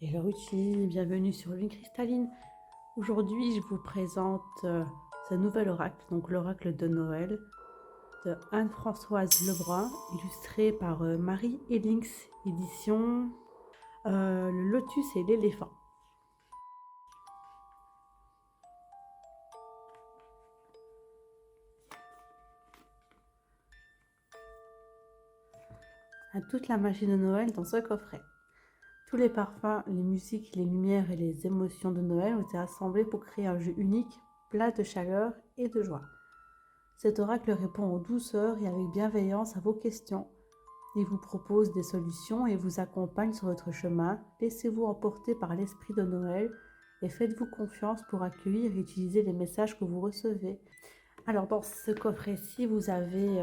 Hello Ruchi, bienvenue sur Lune Cristalline. Aujourd'hui, je vous présente ce nouvel oracle, donc l'oracle de Noël de Anne-Françoise Lebrun, illustré par Marie Ellings, édition Le Lotus et l'éléphant. À toute la magie de Noël dans ce coffret. Tous les parfums, les musiques, les lumières et les émotions de Noël ont été assemblés pour créer un jeu unique, plein de chaleur et de joie. Cet oracle répond en douceur et avec bienveillance à vos questions. Il vous propose des solutions et vous accompagne sur votre chemin. Laissez-vous emporter par l'esprit de Noël et faites-vous confiance pour accueillir et utiliser les messages que vous recevez. Alors dans ce coffret-ci, vous avez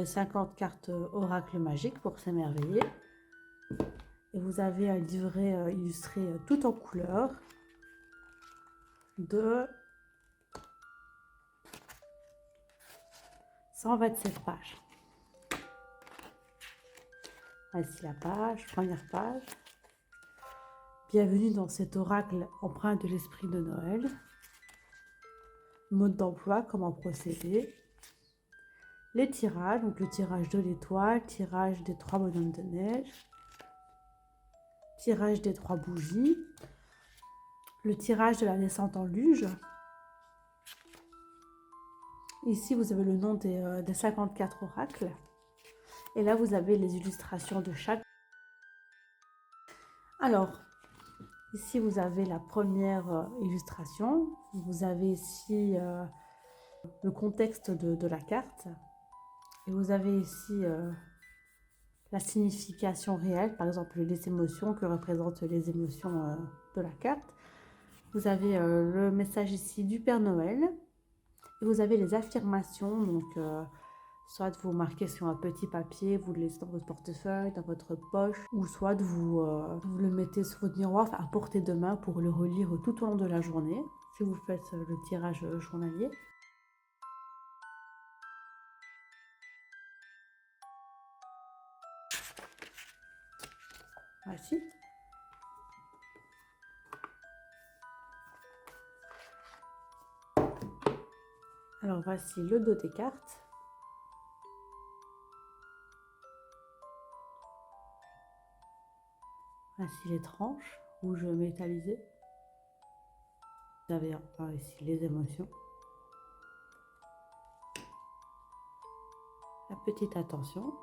50 cartes oracle magiques pour s'émerveiller. Et vous avez un livret illustré tout en couleurs de 127 pages. Voici la première page. Bienvenue dans cet oracle empreint de l'esprit de Noël. Mode d'emploi, comment procéder. Les tirages, donc le tirage de l'étoile, tirage des 3 bonhommes de neige, tirage des 3 bougies, le tirage de la descente en luge. Ici, vous avez le nom des 54 oracles. Et là, vous avez les illustrations de chaque. Alors, ici, vous avez la première illustration. Vous avez ici le contexte de la carte. Et vous avez ici la signification réelle, par exemple les émotions, que représentent les émotions de la carte. Vous avez le message ici du Père Noël. Et vous avez les affirmations, donc soit vous marquez sur un petit papier, vous le laissez dans votre portefeuille, dans votre poche, ou soit vous le mettez sur votre miroir à portée de main pour le relire tout au long de la journée, si vous faites le tirage journalier. Voici. Alors voici le dos des cartes. Voici les tranches rouge métallisé. Vous avez ici les émotions. La petite attention.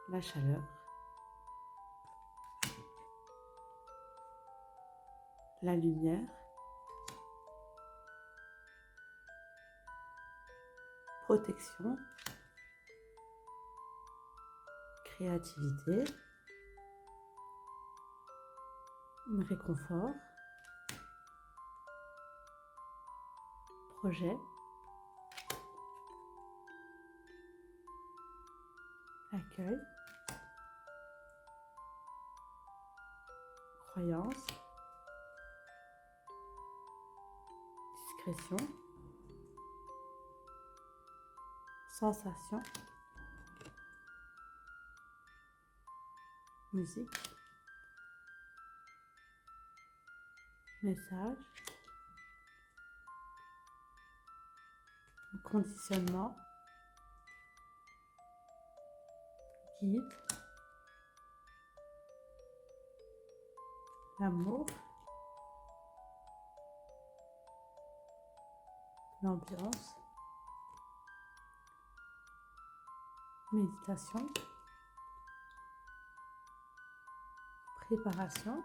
La chaleur. La lumière. Protection. Créativité. Réconfort. Projet. Accueil. Croyance. Discrétion. Sensation. Musique. Message. Conditionnement. Guide. L'amour. L'ambiance. Méditation. Préparation.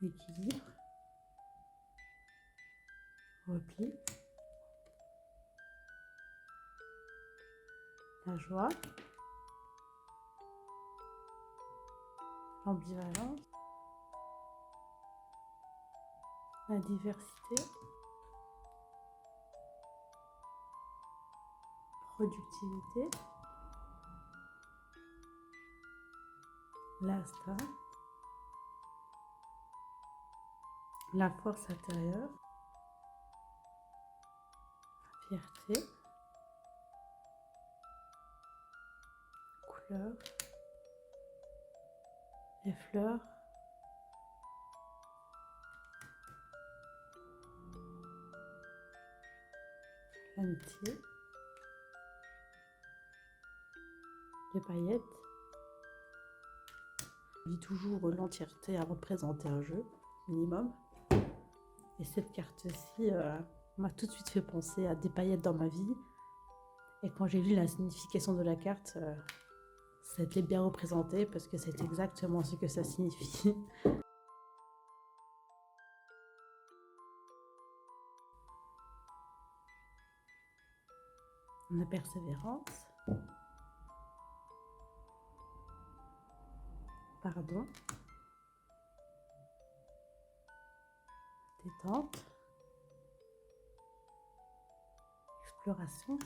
Équilibre. Repli. La joie. L'ambivalence. La diversité. Productivité. L'instinct. La force intérieure. La fierté. fleurs, les fleurs, l'amitié, les paillettes. Je lis toujours l'entièreté avant de présenter un jeu, minimum. Et cette carte-ci m'a tout de suite fait penser à des paillettes dans ma vie. Et quand j'ai lu la signification de la carte, ça a été bien représenté parce que c'est exactement ce que ça signifie. La persévérance, pardon, détente, exploration,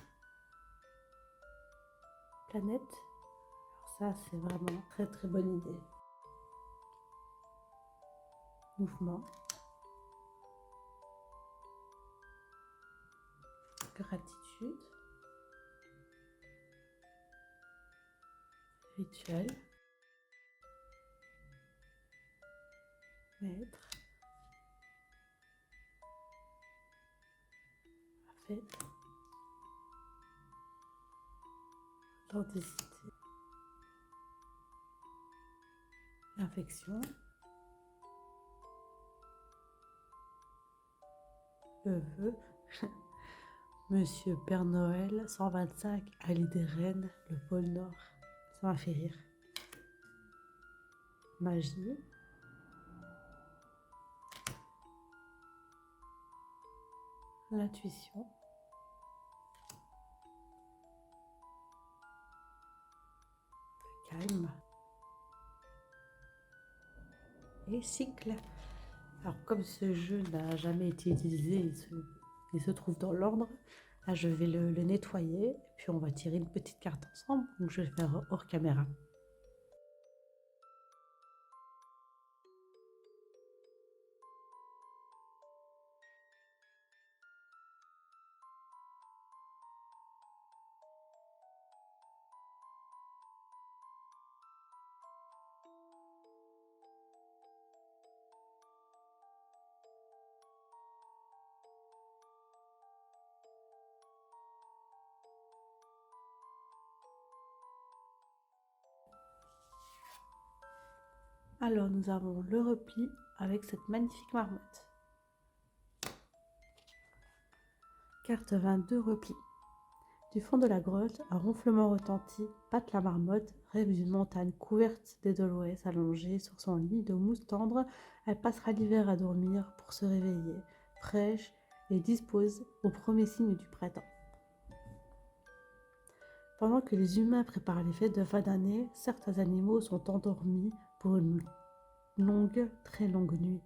planète. Alors ça, c'est vraiment très très bonne idée. Mouvement, gratitude, rituel, maître, fête, authenticité, infection, le vœu, Monsieur Père Noël 125 à l'île des Reines, le pôle Nord. Ça m'a fait rire. Magie, l'intuition, calme et cycle. Alors comme ce jeu n'a jamais été utilisé, il se trouve dans l'ordre, là je vais le nettoyer et puis on va tirer une petite carte ensemble, donc je vais le faire hors caméra. Alors nous avons le repli avec cette magnifique marmotte. Carte 22, repli. Du fond de la grotte, un ronflement retentit, patte la marmotte, rêve d'une montagne couverte des Doloès allongée sur son lit de mousse tendre. Elle passera l'hiver à dormir pour se réveiller, fraîche et dispose au premier signe du printemps. Pendant que les humains préparent les fêtes de fin d'année, certains animaux sont endormis pour une longue, très longue nuit.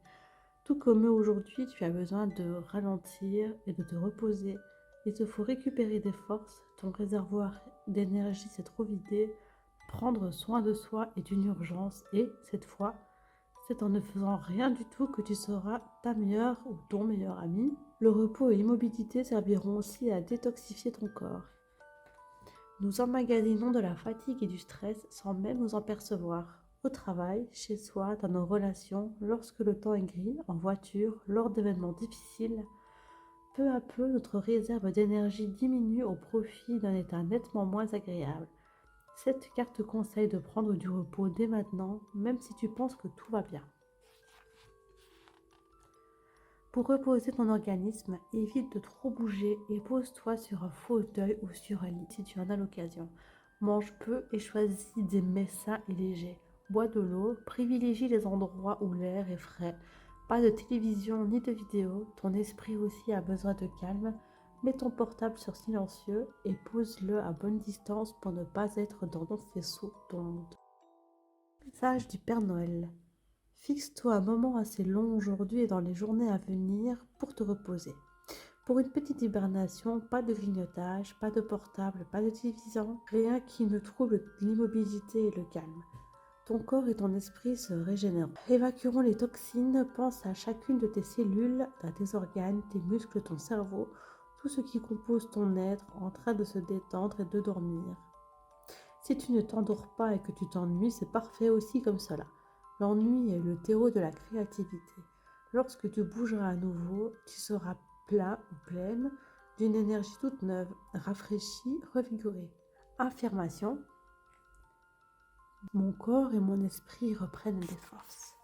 Tout comme eux aujourd'hui, tu as besoin de ralentir et de te reposer. Il te faut récupérer des forces, ton réservoir d'énergie s'est trop vidé. Prendre soin de soi est une urgence et, cette fois, c'est en ne faisant rien du tout que tu seras ta meilleure ou ton meilleur ami. Le repos et l'immobilité serviront aussi à détoxifier ton corps. Nous emmagasinons de la fatigue et du stress sans même nous en percevoir. Au travail, chez soi, dans nos relations, lorsque le temps est gris, en voiture, lors d'événements difficiles, peu à peu, notre réserve d'énergie diminue au profit d'un état nettement moins agréable. Cette carte conseille de prendre du repos dès maintenant, même si tu penses que tout va bien. Pour reposer ton organisme, évite de trop bouger et pose-toi sur un fauteuil ou sur un lit si tu en as l'occasion. Mange peu et choisis des mets sains et légers. Bois de l'eau, privilégie les endroits où l'air est frais. Pas de télévision ni de vidéo, ton esprit aussi a besoin de calme. Mets ton portable sur silencieux et pose-le à bonne distance pour ne pas être dans ton faisceau d'ondes. Message du Père Noël. Fixe-toi un moment assez long aujourd'hui et dans les journées à venir pour te reposer. Pour une petite hibernation, pas de grignotage, pas de portable, pas de télévision, rien qui ne trouble l'immobilité et le calme. Ton corps et ton esprit se régénèrent. Évacuerons les toxines, pense à chacune de tes cellules, à tes organes, tes muscles, ton cerveau, tout ce qui compose ton être en train de se détendre et de dormir. Si tu ne t'endors pas et que tu t'ennuies, c'est parfait aussi comme cela. L'ennui est le terreau de la créativité. Lorsque tu bougeras à nouveau, tu seras plein ou pleine d'une énergie toute neuve, rafraîchie, revigorée. Affirmation. Mon corps et mon esprit reprennent des forces.